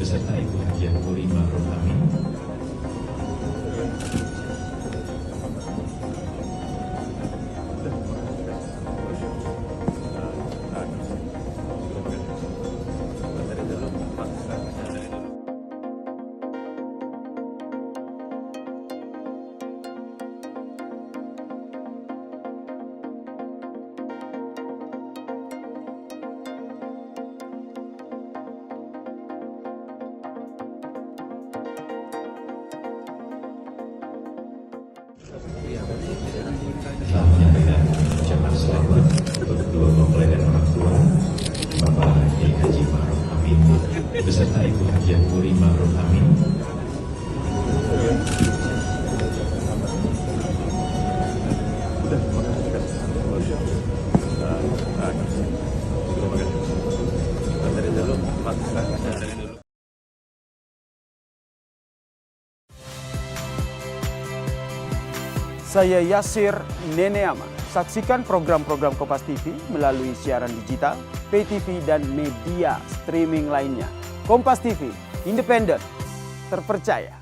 beserta Ibu Hajiah Puri Ma'ruf Amin. Telah menyampaikan ucapan selamat untuk kedua mempelai dan orang tua Bapak Kiai Haji Ma'ruf Amin beserta Ibu Hajiah Puri Ma'ruf Amin. Saya Yasir Neneama. Saksikan program-program Kompas TV melalui siaran digital, pay TV, dan media streaming lainnya. Kompas TV, independen, terpercaya.